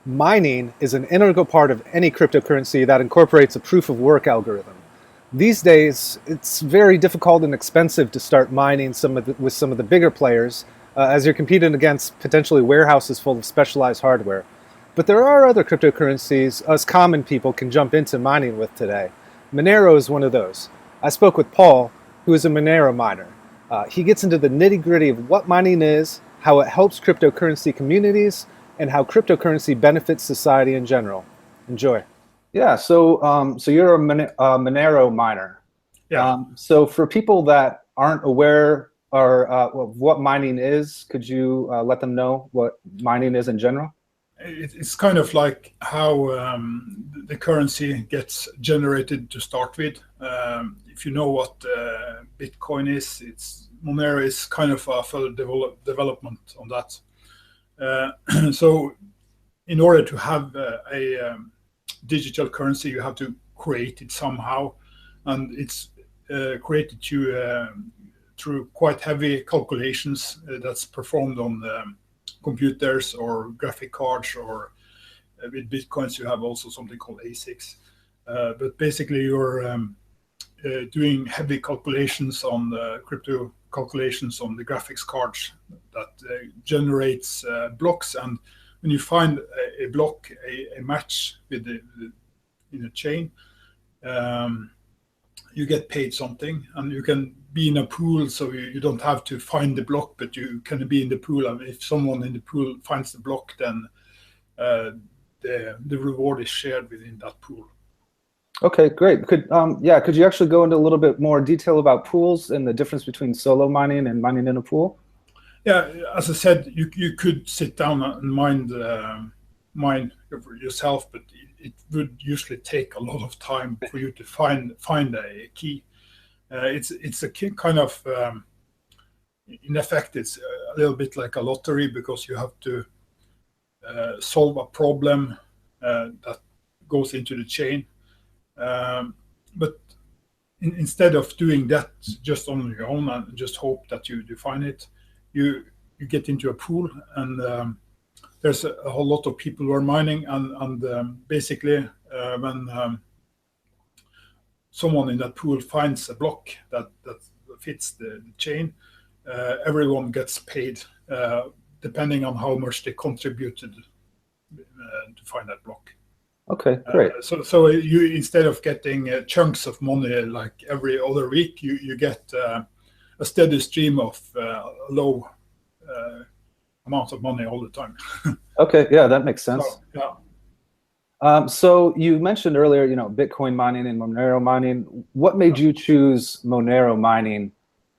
Mining is an integral part of any cryptocurrency that incorporates a proof of work algorithm. These days, it's very difficult and expensive to start mining with some of the bigger players, as you're competing against potentially warehouses full of specialized hardware. But there are other cryptocurrencies us common people can jump into mining with today. Monero is one of those. I spoke with Paul, who is a Monero miner. He gets into the nitty gritty of what mining is, how it helps cryptocurrency communities, and how cryptocurrency benefits society in general. Enjoy. Yeah, so you're a Monero miner. Yeah, So for people that aren't aware or of what mining is, could you let them know what mining is in general? it's kind of like how the currency gets generated to start with. If you know what Bitcoin is, Monero is kind of a further development on that. So in order to have a digital currency, you have to create it somehow, and it's created through quite heavy calculations that's performed on computers or graphic cards, or with Bitcoins you have also something called ASICs. But basically you're doing heavy calculations on the crypto calculations on the graphics cards that generates blocks, and when you find a block, a match with in a chain, you get paid something, and you can be in a pool, so you don't have to find the block, but you can be in the pool, and if someone in the pool finds the block, then the reward is shared within that pool. Okay, great. Could you actually go into a little bit more detail about pools and the difference between solo mining and mining in a pool? Yeah, as I said, you could sit down and mine yourself, but it would usually take a lot of time for you to find a key. It's a kind of in effect, it's a little bit like a lottery, because you have to solve a problem that goes into the chain. But instead of doing that just on your own and just hope that you find it, you get into a pool, and there's a whole lot of people who are mining, and basically when someone in that pool finds a block that fits the chain, everyone gets paid depending on how much they contributed to find that block. Okay, great. So you, instead of getting chunks of money like every other week, you get a steady stream of low amount of money all the time. Okay, yeah, that makes sense. So, yeah. So you mentioned earlier, Bitcoin mining and Monero mining. What made you choose Monero mining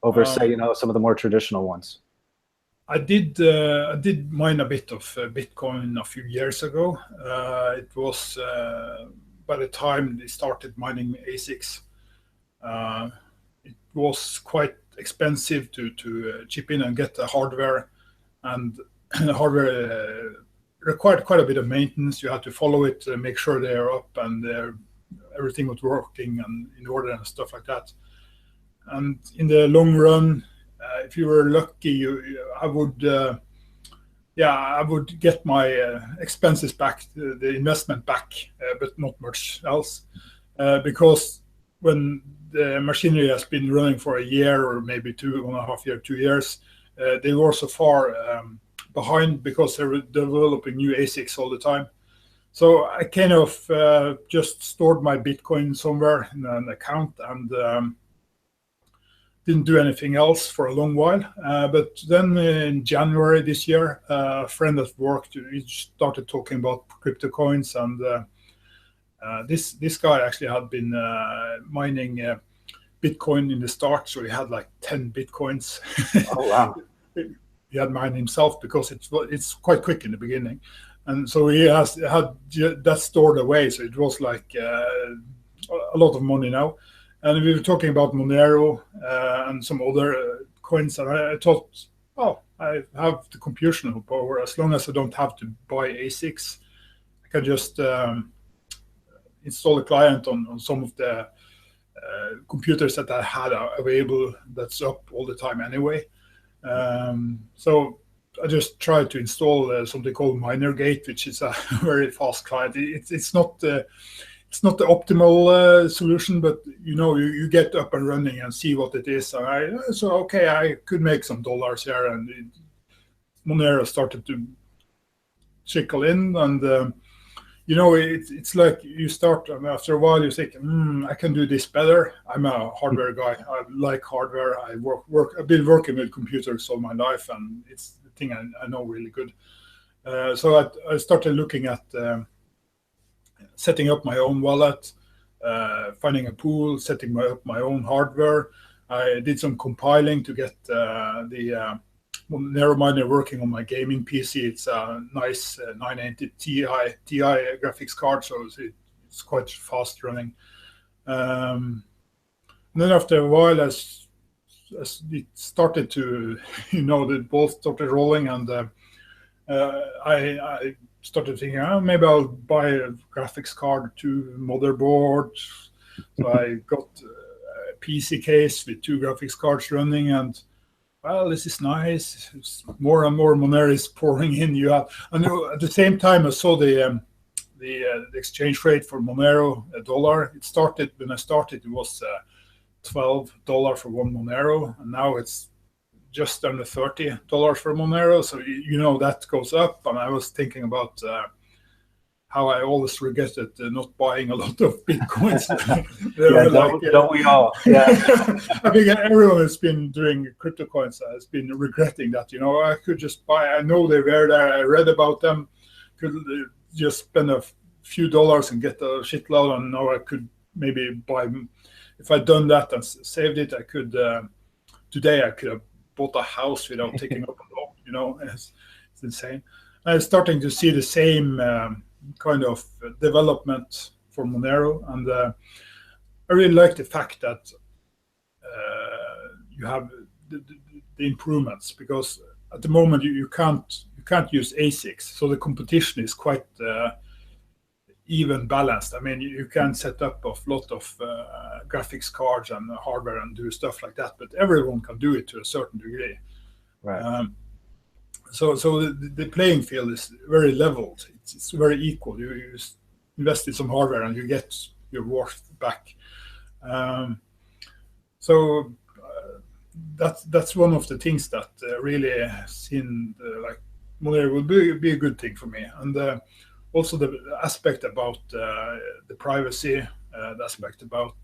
over, say, some of the more traditional ones? I did mine a bit of Bitcoin a few years ago. It was by the time they started mining ASICs, it was quite expensive to chip in and get the hardware, and the hardware required quite a bit of maintenance. You had to follow it, make sure they are up and everything was working and in order and stuff like that. And in the long run, if you were lucky, I would get my expenses back, the investment back, but not much else, because when the machinery has been running for a year or maybe 1.5 years, 2 years, they were so far behind because they were developing new ASICs all the time. So I kind of just stored my Bitcoin somewhere in an account and didn't do anything else for a long while. But then in January this year, a friend at work, he started talking about crypto coins, and this guy actually had been mining Bitcoin in the start, so he had like 10 Bitcoins. Oh, wow. He had mined himself because it's quite quick in the beginning. And so he had that stored away, so it was like a lot of money now. And we were talking about Monero and some other coins, and I thought, oh, I have the computational power. As long as I don't have to buy ASICs, I can just install a client on some of the computers that I had available that's up all the time anyway. So just tried to install something called MinerGate, which is a very fast client. It's not the optimal solution, but you get up and running and see what it is. And okay, I could make some dollars here, and Monero started to trickle in, and it's like you start, and after a while you think, I can do this better. I'm a hardware guy. I like hardware. I've been working with computers all my life, and it's the thing I know really good. So I started looking at setting up my own wallet, finding a pool, setting up my own hardware. I did some compiling to get the Monero miner working on my gaming PC. It's a nice 980 Ti graphics card, so it's quite fast running. And then after a while, as it started to, the ball started rolling, and I started thinking, maybe I'll buy a graphics card, 2 motherboards. So I got a PC case with 2 graphics cards running, and well, this is nice. It's more and more Monero is pouring in. And at the same time, I saw the exchange rate for Monero, $1. When I started, it was $12 for 1 Monero, and now it's just under $30 for Monero. So that goes up, and I was thinking about how I always regretted not buying a lot of Bitcoins. Don't we all? Yeah. I think everyone has been doing cryptocurrencies has been regretting that. I could just buy. I know they were there. I read about them. Could just spend a few dollars and get a shitload, and now I could maybe buy. If I'd done that and saved it, I could. Today I could have bought a house without taking up a loan. It's insane. I'm starting to see the same kind of development for Monero, and I really like the fact that you have the improvements, because at the moment you can't use ASICs, so the competition is quite even balanced. I mean, you can set up a lot of graphics cards and hardware and do stuff like that, but everyone can do it to a certain degree. Right. So the playing field is very leveled. It's very equal. You invest in some hardware and you get your worth back. So that's one of the things that really seem like Monero will be a good thing for me. And also the aspect about the privacy, the aspect about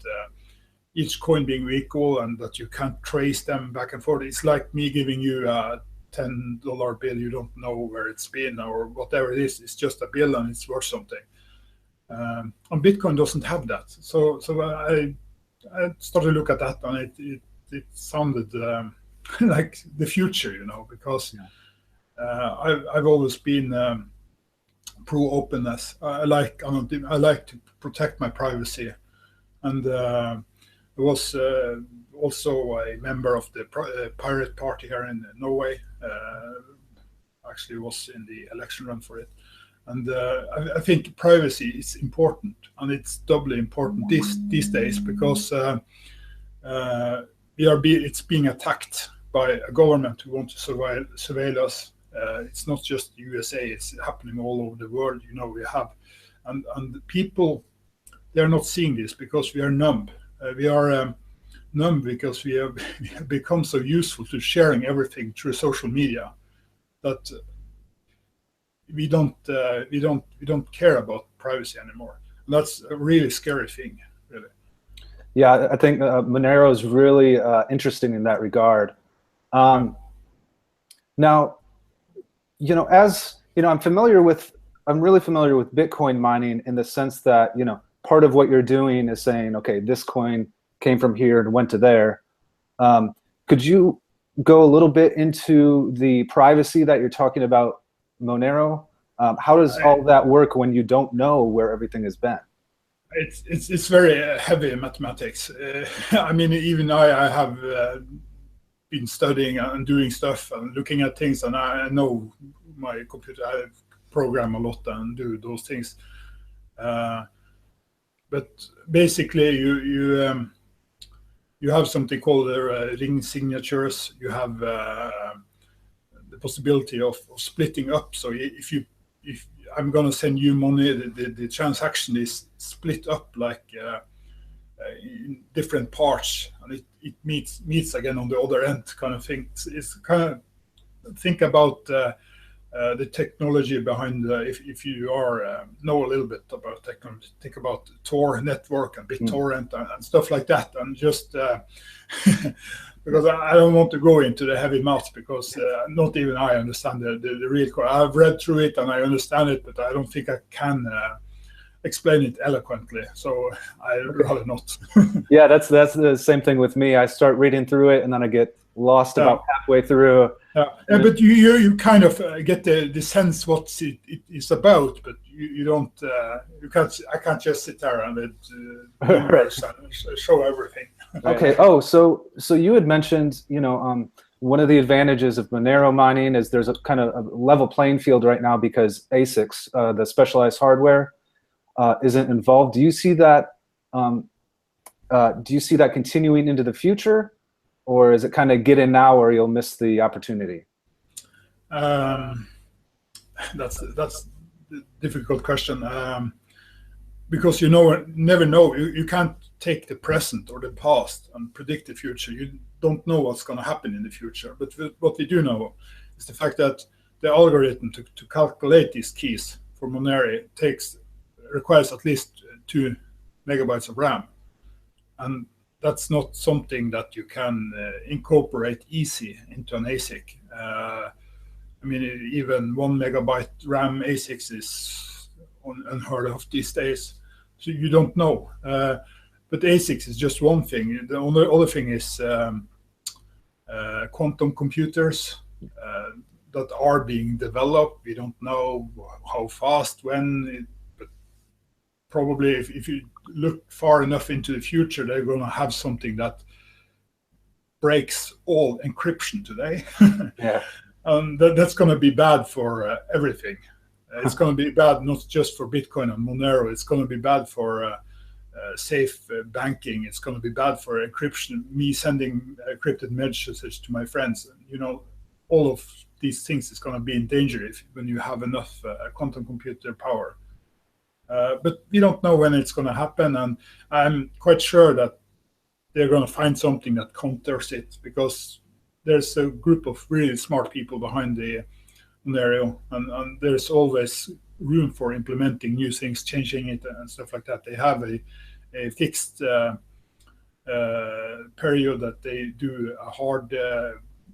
each coin being equal and that you can't trace them back and forth. It's like me giving you a $10 bill. You don't know where it's been or whatever it is. It's just a bill and it's worth something. And Bitcoin doesn't have that. So I started to look at that, and it sounded like the future, because I've always been pro openness. I like to protect my privacy, and I was also a member of the Pirate Party here in Norway. Actually, was in the election run for it, and I think privacy is important, and it's doubly important these days, because it's being attacked by a government who wants to surveil us. It's not just USA; it's happening all over the world. We have, and people, they're not seeing this because we are numb. We are numb because we have become so useful to sharing everything through social media that we don't care about privacy anymore. And that's a really scary thing, really. Yeah, I think Monero is really interesting in that regard. Now, as I'm really familiar with Bitcoin mining in the sense that part of what you're doing is saying, okay, this coin came from here and went to there. Could you go a little bit into the privacy that you're talking about Monero? How does all that work when you don't know where everything has been? It's very heavy mathematics. I mean, even I have been studying and doing stuff and looking at things, and I know my computer. I program a lot and do those things. But basically, you have something called ring signatures. You have the possibility of splitting up. So if I'm going to send you money, the transaction is split up like in different parts, and it meets again on the other end, kind of thing. It's kind of think about the technology behind. If you know a little bit about technology, think about Tor network and BitTorrent and stuff like that, and just because I don't want to go into the heavy math, because not even I understand the real core. I've read through it and I understand it, but I don't think I can explain it eloquently. So I'd rather not. Yeah, that's the same thing with me. I start reading through it and then I get lost about halfway through. But you kind of get the sense what it is about, but you don't. I can't just sit there and show everything. Okay. Oh, so you had mentioned, one of the advantages of Monero mining is there's a kind of a level playing field right now because ASICs, the specialized hardware, isn't involved. Do you see that? Do you see that continuing into the future, or is it kind of get in now or you'll miss the opportunity? That's a difficult question, because never know. You can't take the present or the past and predict the future. You don't know what's going to happen in the future. But what we do know is the fact that the algorithm to calculate these keys for Monero requires at least 2 megabytes of RAM, and that's not something that you can incorporate easy into an ASIC. I mean, even 1 megabyte RAM ASICs is unheard of these days. So you don't know. But ASICs is just one thing. The other thing is quantum computers that are being developed. We don't know how fast, when, but probably if you look far enough into the future, they're going to have something that breaks all encryption today. Yeah. That's going to be bad for everything. It's going to be bad not just for Bitcoin and Monero. It's going to be bad for safe banking. It's going to be bad for encryption. Me sending encrypted messages to my friends. All of these things is going to be in danger when you have enough quantum computer power. But we don't know when it's going to happen, and I'm quite sure that they're going to find something that counters it, because there's a group of really smart people behind the Monero, and there's always room for implementing new things, changing it, and stuff like that. They have a fixed period that they do a hard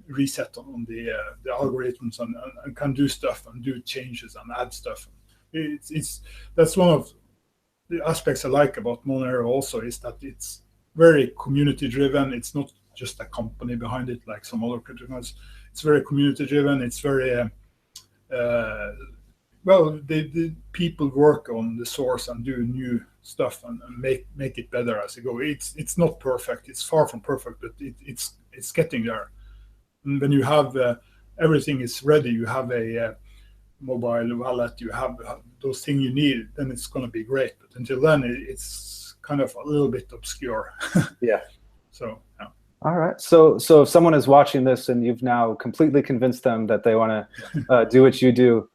reset on the algorithms and can do stuff and do changes and add stuff. That's one of the aspects I like about Monero also, is that it's very community driven. It's not just a company behind it like some other cryptocurrencies. It's very community driven. It's very the people work on the source and do new stuff and make it better as they go. It's not perfect. It's far from perfect, but it's getting there. And when you have everything is ready, you have a mobile wallet, you have those things you need, then it's going to be great. But until then, it's kind of a little bit obscure. Yeah. So, yeah. All right. So if someone is watching this and you've now completely convinced them that they want to do what you do,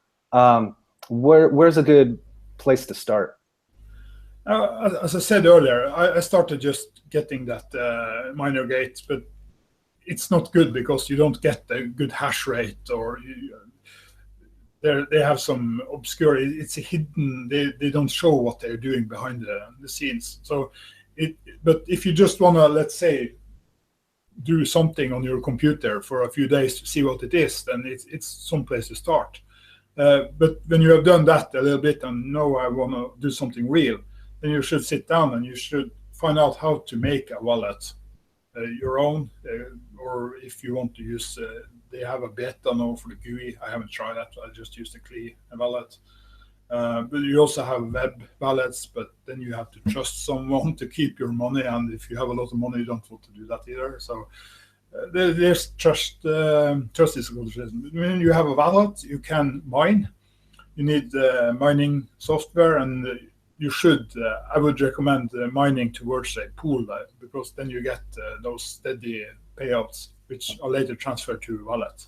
where's a good place to start? As I said earlier, I started just getting that minor gate, but it's not good because you don't get a good hash rate, or they have some obscure. It's a hidden. They don't show what they're doing behind the scenes. So, but if you just want to, let's say, do something on your computer for a few days to see what it is, then it's some place to start. But when you have done that a little bit and know I want to do something real, then you should sit down and you should find out how to make a wallet your own, or if you want to use, they have a beta now for the GUI. I haven't tried that. I just use the CLI wallet. But you also have web wallets, but then you have to trust someone to keep your money, and if you have a lot of money, you don't want to do that either. So there's trust. Trust is a good reason. When you have a wallet, you can mine. You need mining software, and you should. I would recommend mining towards a pool, because then you get those steady payouts, which are later transferred to a wallet.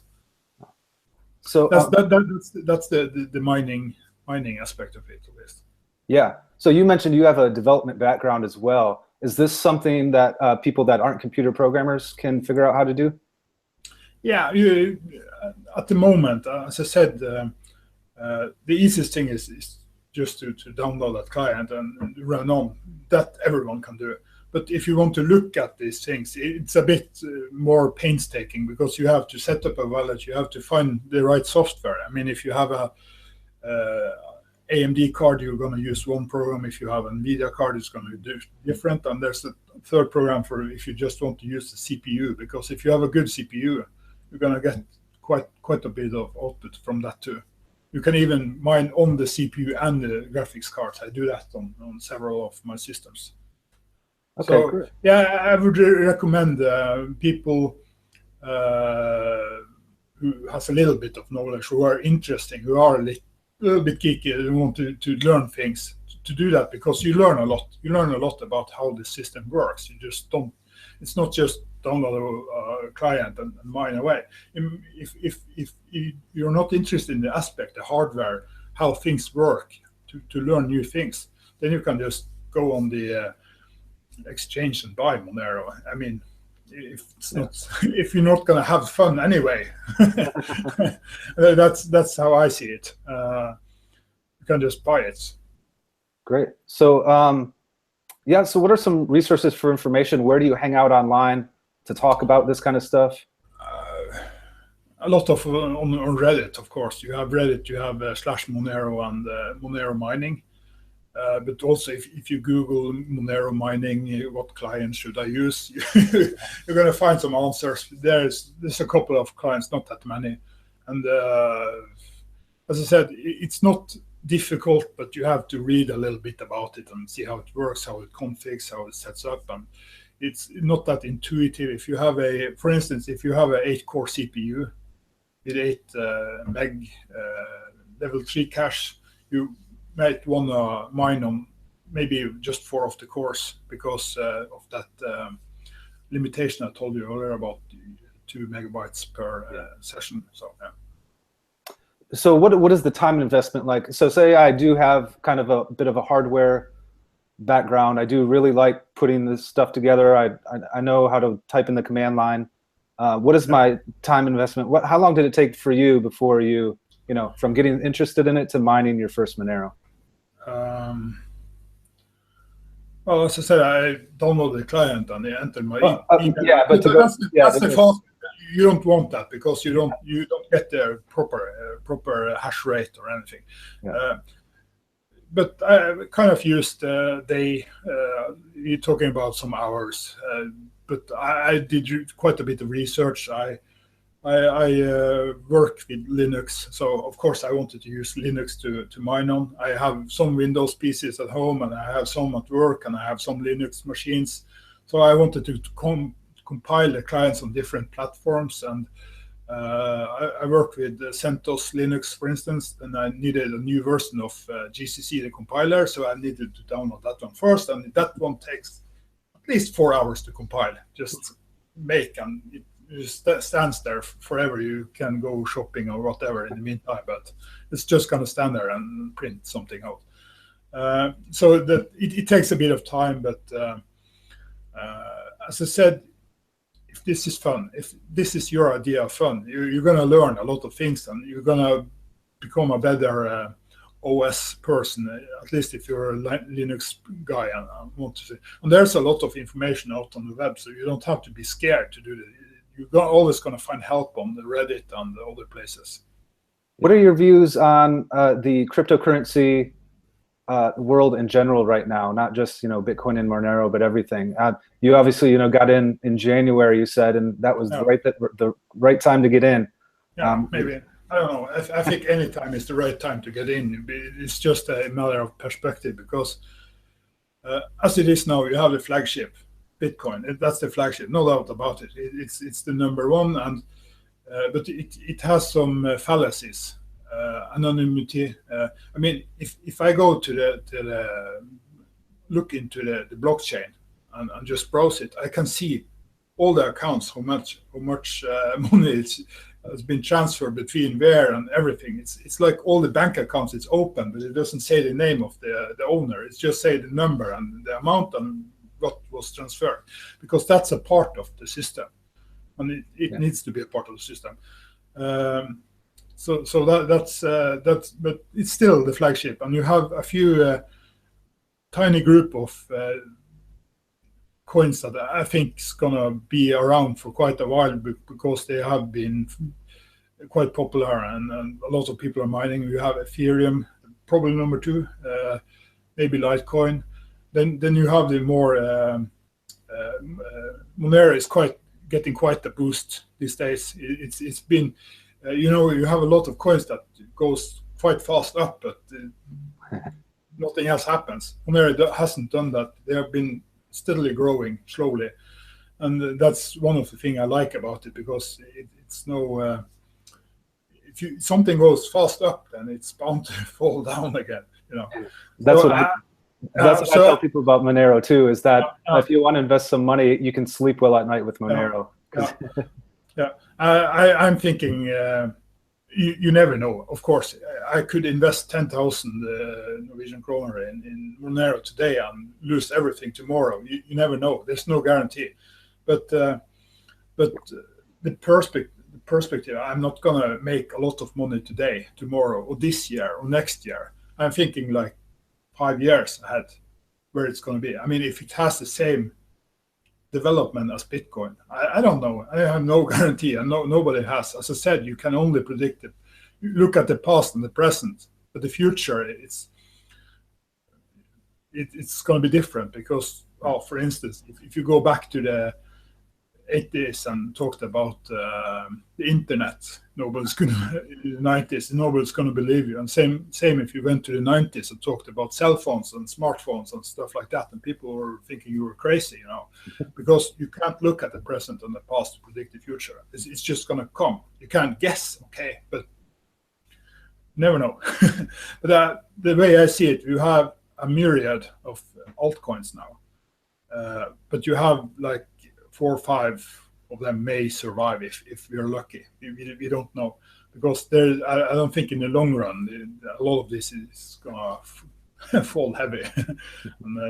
So that's the mining aspect of it, at least. yeah. So you mentioned you have a development background as well. Is this something that people that aren't computer programmers can figure out how to do? Yeah, at the moment, as I said, the easiest thing is just to download that client and run on. That everyone can do. But if you want to look at these things, it's a bit more painstaking, because you have to set up a wallet, you have to find the right software. I mean, if you have a AMD card, you're going to use one program. If you have an NVIDIA card, it's going to be different. And there's a third program for if you just want to use the CPU, because if you have a good CPU, you're going to get quite a bit of output from that too. You can even mine on the CPU and the graphics cards. I do that on several of my systems. Okay, So great. yeah, I would recommend people who has a little bit of knowledge, who are interesting, who are a little bit geeky, who want to learn things, to do that, because you learn a lot. You learn a lot about how the system works. You just don't. It's not just download a client and mine away. If you're not interested in the aspect, the hardware, how things work, to learn new things, then you can just go on the exchange and buy Monero. I mean, if it's not, if you're not going to have fun anyway, that's how I see it. You can just buy it. Great. So yeah, so what are some resources for information? Where do you hang out online to talk about this kind of stuff? A lot of on Reddit, of course. You have Reddit, you have /Monero and Monero mining. But also, if you Google Monero mining, what client should I use? You're going to find some answers. There's a couple of clients, not that many. And as I said, it's not difficult, but you have to read a little bit about it and see how it works, how it configs, how it sets up. And it's not that intuitive. If you have for instance, if you have an 8-core CPU with 8 meg level 3 cache, you might want to mine on maybe just 4 of the cores, because of that limitation I told you earlier about 2 megabytes per session. So yeah. So what is the time investment like? So say I do have kind of a bit of a hardware background. I do really like putting this stuff together. I know how to type in the command line. What is my time investment? How long did it take for you before you know, from getting interested in it to mining your first Monero? Well, as I said, I downloaded the client and I entered my email. Yeah, but that's the fast. You don't want that, because you don't get the proper hash rate or anything. Yeah. But I kind of used you're talking about some hours, but I did quite a bit of research. I work with Linux, so of course I wanted to use Linux to mine on. I have some Windows PCs at home, and I have some at work, and I have some Linux machines. So I wanted to compile the clients on different platforms, and I worked with CentOS Linux, for instance, and I needed a new version of GCC, the compiler, so I needed to download that one first, and that one takes at least 4 hours to compile. Just make, and it just stands there forever. You can go shopping or whatever in the meantime, but it's just going to stand there and print something out. So that it takes a bit of time, but as I said, if this is fun, if this is your idea of fun, you're going to learn a lot of things, and you're going to become a better OS person, at least if you're a Linux guy and want to. And there's a lot of information out on the web, so you don't have to be scared to do it. You're always going to find help on the Reddit and the other places. What are your views on the cryptocurrency world in general right now? Not just, you know, Bitcoin and Monero, but everything. You obviously, you know, got in January, you said, and that was the right time to get in. Yeah, maybe. I don't know. I think any time is the right time to get in. It's just a matter of perspective, because as it is now, you have the flagship, Bitcoin. That's the flagship, no doubt about it. It's the number one, and but it has some fallacies. Anonymity. I mean, if I go to the look into the blockchain and just browse it, I can see all the accounts, how much money has been transferred between where and everything. It's like all the bank accounts, it's open, but it doesn't say the name of the owner. It's just say the number and the amount and what was transferred, because that's a part of the system, and it needs to be a part of the system. So that's but it's still the flagship, and you have a few tiny group of coins that I think is gonna be around for quite a while, because they have been quite popular, and a lot of people are mining. You have Ethereum, probably number 2, maybe Litecoin. Then you have the more Monero is getting quite a boost these days. It's been you have a lot of coins that goes quite fast up, but nothing else happens. Monero hasn't done that. They have been steadily growing slowly, and that's one of the things I like about it, because it's no if something goes fast up, then it's bound to fall down again. That's so what I tell people about Monero too, is that if you want to invest some money, you can sleep well at night with Monero. I'm thinking you never know. Of course, I could invest 10,000 Norwegian kroner in Monero today and lose everything tomorrow. You never know. There's no guarantee. But the perspective, I'm not gonna make a lot of money today, tomorrow, or this year, or next year. I'm thinking like 5 years ahead, where it's going to be. I mean, if it has the same development as Bitcoin, I don't know. I have no guarantee, and nobody has. As I said, you can only predict it. You look at the past and the present, but the future, it's going to be different, because, for instance, if you go back to the 80s and talked about the internet, nobody's going to, in the 90s, nobody's going to believe you. And same if you went to the 90s and talked about cell phones and smartphones and stuff like that, and people were thinking you were crazy, because you can't look at the present and the past to predict the future. It's just going to come. You can't guess, okay, but never know. But the way I see it, you have a myriad of altcoins now, but you have like 4 or 5 of them may survive if we're lucky. We don't know, because I don't think in the long run a lot of this is gonna fall heavy and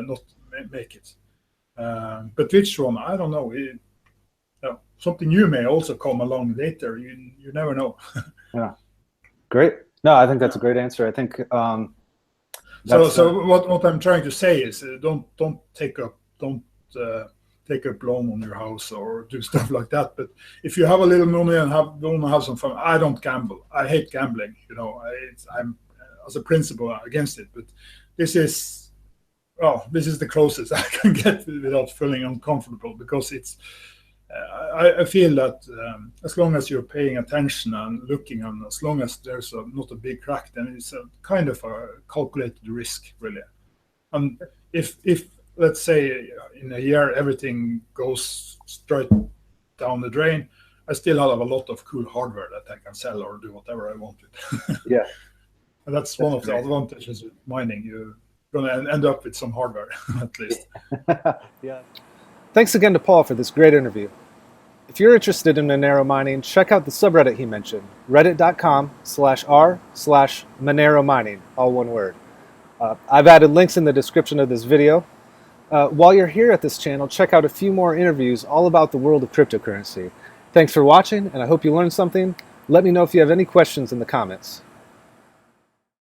not make it. But which one, I don't know. Something new may also come along later. You never know. Yeah, great. No, I think that's a great answer. I think so what I'm trying to say is don't take up loan on your house or do stuff like that. But if you have a little money and want to have some fun, I don't gamble. I hate gambling. I'm as a principle against it. But this is the closest I can get without feeling uncomfortable, because it's. I feel that as long as you're paying attention and looking, and as long as there's not a big crack, then it's a kind of a calculated risk, really. And if let's say in a year everything goes straight down the drain, I still have a lot of cool hardware that I can sell or do whatever I want with. Yeah. And that's one of the advantages with mining. You're going to end up with some hardware, at least. Yeah. Thanks again to Paul for this great interview. If you're interested in Monero mining, check out the subreddit he mentioned, reddit.com/r/Monero mining, all one word. I've added links in the description of this video. While you're here at this channel, check out a few more interviews all about the world of cryptocurrency. Thanks for watching, and I hope you learned something. Let me know if you have any questions in the comments.